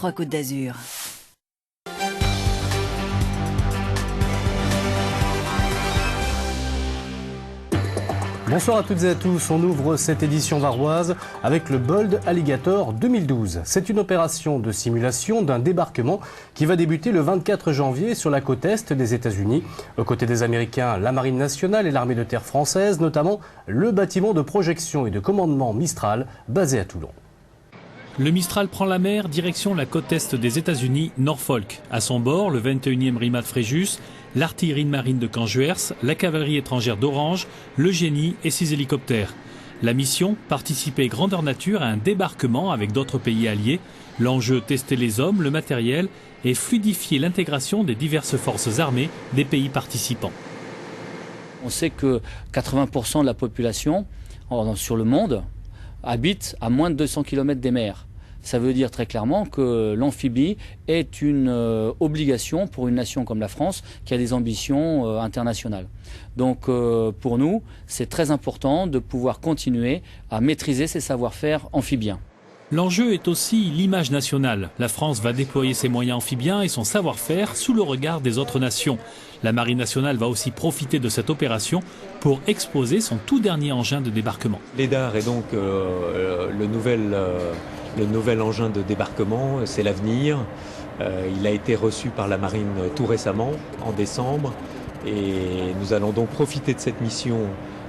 3 Côtes d'Azur. Bonsoir à toutes et à tous, on ouvre cette édition varoise avec le Bold Alligator 2012. C'est une opération de simulation d'un débarquement qui va débuter le 24 janvier sur la côte est des États-Unis. Aux côtés des Américains, la Marine nationale et l'armée de terre française, notamment le bâtiment de projection et de commandement Mistral basé à Toulon. Le Mistral prend la mer, direction la côte est des États-Unis, Norfolk. À son bord, le 21e RIMAT Fréjus, l'artillerie de marine de Caen-Juers, la cavalerie étrangère d'Orange, le génie et 6 hélicoptères. La mission, participer grandeur nature à un débarquement avec d'autres pays alliés. L'enjeu, tester les hommes, le matériel et fluidifier l'intégration des diverses forces armées des pays participants. On sait que 80% de la population sur le monde habite à moins de 200 km des mers. Ça veut dire très clairement que l'amphibie est une obligation pour une nation comme la France qui a des ambitions internationales. Donc pour nous, c'est très important de pouvoir continuer à maîtriser ces savoir-faire amphibiens. L'enjeu est aussi l'image nationale. La France va déployer ses moyens amphibiens et son savoir-faire sous le regard des autres nations. La Marine nationale va aussi profiter de cette opération pour exposer son tout dernier engin de débarquement. L'EDAR est donc le nouvel engin de débarquement, c'est l'avenir. Il a été reçu par la Marine tout récemment, en décembre. Et nous allons donc profiter de cette mission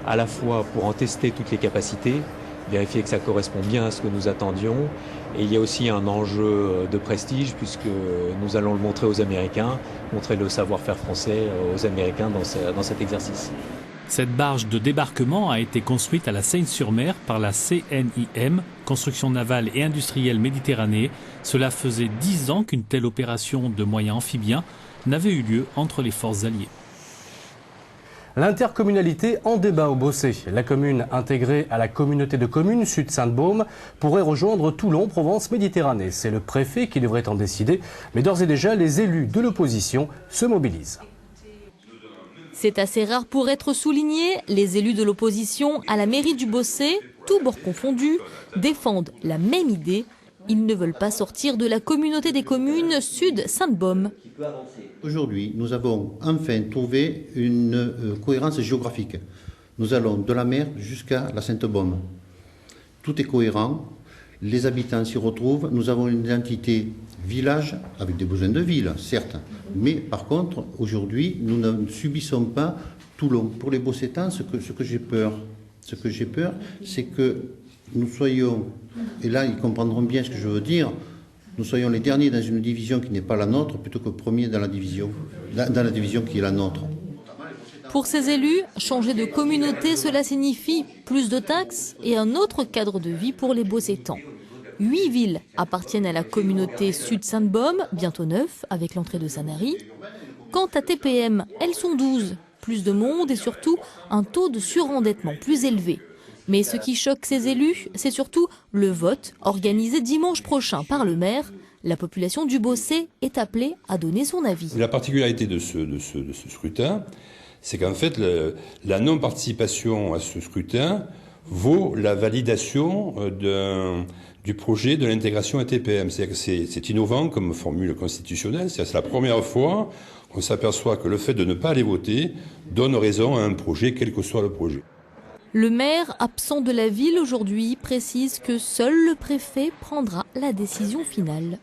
à la fois pour en tester toutes les capacités, vérifier que ça correspond bien à ce que nous attendions. Et il y a aussi un enjeu de prestige puisque nous allons le montrer aux Américains, montrer le savoir-faire français aux Américains dans cet exercice. Cette barge de débarquement a été construite à la Seine-sur-Mer par la CNIM, Construction navale et industrielle Méditerranée. Cela faisait 10 ans qu'une telle opération de moyens amphibiens n'avait eu lieu entre les forces alliées. L'intercommunalité en débat au Bossé. La commune intégrée à la communauté de communes Sud-Sainte-Baume pourrait rejoindre Toulon, Provence-Méditerranée. C'est le préfet qui devrait en décider, mais d'ores et déjà les élus de l'opposition se mobilisent. C'est assez rare pour être souligné. Les élus de l'opposition à la mairie du Bossé, tous bords confondus, défendent la même idée. Ils ne veulent pas sortir de la communauté des communes Sud-Sainte-Baume. Aujourd'hui, nous avons enfin trouvé une cohérence géographique. Nous allons de la mer jusqu'à la Sainte-Baume. Tout est cohérent, les habitants s'y retrouvent. Nous avons une identité village avec des besoins de ville, certes. Mais par contre, aujourd'hui, nous ne subissons pas Toulon. Pour les Bossétans, ce que j'ai peur, c'est que nous soyons, et là ils comprendront bien ce que je veux dire, nous soyons les derniers dans une division qui n'est pas la nôtre, plutôt que premiers dans la division qui est la nôtre. Pour ces élus, changer de communauté, cela signifie plus de taxes et un autre cadre de vie pour les Bossétans. 8 villes appartiennent à la communauté Sud-Sainte-Baume, bientôt 9 avec l'entrée de Sanary. Quant à TPM, elles sont 12, plus de monde et surtout un taux de surendettement plus élevé. Mais ce qui choque ces élus, c'est surtout le vote organisé dimanche prochain par le maire. La population du Bossé est appelée à donner son avis. La particularité de ce scrutin, c'est qu'en fait, la non-participation à ce scrutin vaut la validation du projet de l'intégration à TPM. C'est-à-dire que c'est innovant comme formule constitutionnelle. C'est la première fois qu'on s'aperçoit que le fait de ne pas aller voter donne raison à un projet, quel que soit le projet. Le maire, absent de la ville aujourd'hui, précise que seul le préfet prendra la décision finale.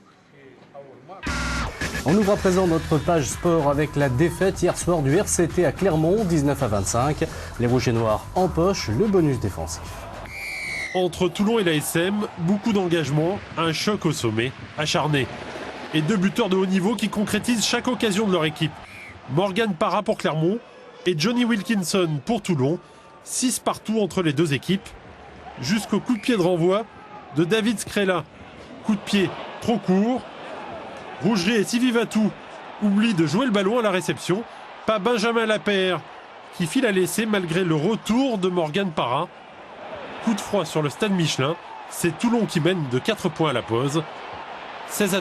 On ouvre à présent notre page sport avec la défaite hier soir du RCT à Clermont, 19-25. Les Rouges et Noirs empochent le bonus défensif. Entre Toulon et l'ASM, beaucoup d'engagement, un choc au sommet, acharné. Et 2 buteurs de haut niveau qui concrétisent chaque occasion de leur équipe. Morgan Parra pour Clermont et Johnny Wilkinson pour Toulon. 6 partout entre les 2 équipes, jusqu'au coup de pied de renvoi de David Skrela. Coup de pied trop court. Rougerie et Sivivatou oublient de jouer le ballon à la réception. Pas Benjamin Lapère qui file à l'essai malgré le retour de Morgan Parra. Coup de froid sur le stade Michelin. C'est Toulon qui mène de 4 points à la pause. 16-12.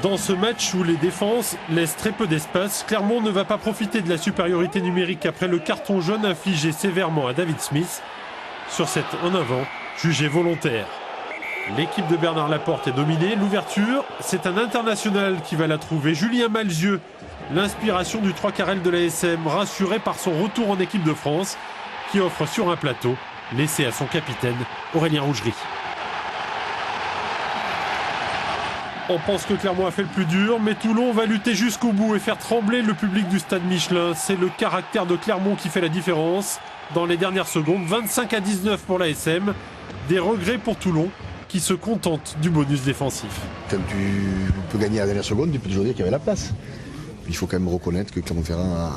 Dans ce match où les défenses laissent très peu d'espace, Clermont ne va pas profiter de la supériorité numérique après le carton jaune infligé sévèrement à David Smith. Sur cette en avant, jugé volontaire. L'équipe de Bernard Laporte est dominée. L'ouverture, c'est un international qui va la trouver. Julien Malzieu, l'inspiration du 3 quarts de l'ASM, rassuré par son retour en équipe de France, qui offre sur un plateau l'essai à son capitaine, Aurélien Rougerie. On pense que Clermont a fait le plus dur, mais Toulon va lutter jusqu'au bout et faire trembler le public du stade Michelin. C'est le caractère de Clermont qui fait la différence. Dans les dernières secondes, 25-19 pour l'ASM. Des regrets pour Toulon, qui se contente du bonus défensif. Quand tu peux gagner à la dernière seconde, tu peux toujours dire qu'il y avait la place. Il faut quand même reconnaître que Clermont-Ferrand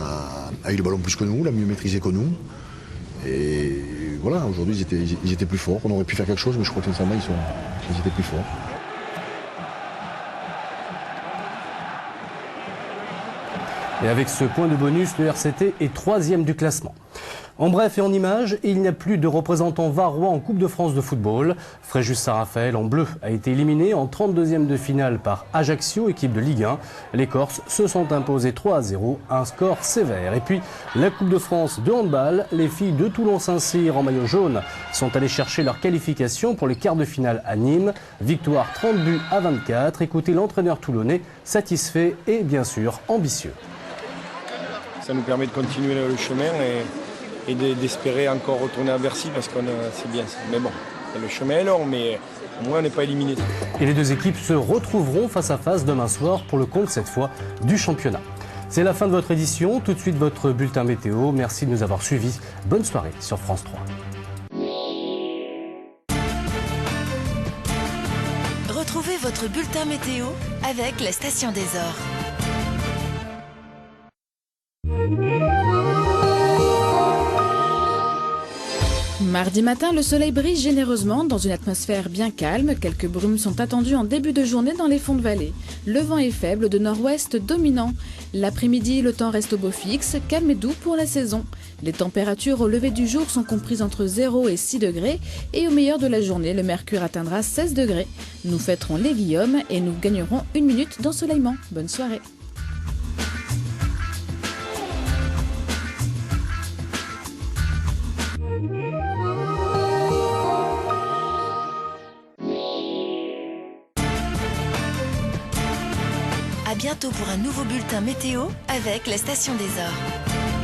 a eu le ballon plus que nous, l'a mieux maîtrisé que nous. Et voilà, aujourd'hui ils étaient plus forts. On aurait pu faire quelque chose, mais je crois que sincèrement ils étaient plus forts. Et avec ce point de bonus, le RCT est 3e du classement. En bref et en images, il n'y a plus de représentants varois en Coupe de France de football. Fréjus-Saint-Raphaël en bleu a été éliminé en 32e de finale par Ajaccio, équipe de Ligue 1. Les Corses se sont imposés 3-0, un score sévère. Et puis la Coupe de France de handball, les filles de Toulon-Saint-Cyr en maillot jaune sont allées chercher leur qualification pour les quarts de finale à Nîmes. Victoire 30-24. Écoutez l'entraîneur toulonnais, satisfait et bien sûr ambitieux. Ça nous permet de continuer le chemin et d'espérer encore retourner à Bercy parce que c'est bien ça. Mais bon, le chemin est long, mais au moins on n'est pas éliminé. Et les deux équipes se retrouveront face à face demain soir pour le compte cette fois du championnat. C'est la fin de votre édition. Tout de suite votre bulletin météo. Merci de nous avoir suivis. Bonne soirée sur France 3. Retrouvez votre bulletin météo avec la Station des Ors. Mardi matin, le soleil brille généreusement dans une atmosphère bien calme. Quelques brumes sont attendues en début de journée dans les fonds de vallée. Le vent est faible de nord-ouest dominant. L'après-midi, le temps reste au beau fixe, calme et doux pour la saison. Les températures au lever du jour sont comprises entre 0 et 6 degrés et au meilleur de la journée, le mercure atteindra 16 degrés. Nous fêterons les Guillaume et nous gagnerons 1 minute d'ensoleillement. Bonne soirée. À bientôt pour un nouveau bulletin météo avec la Station des Ors.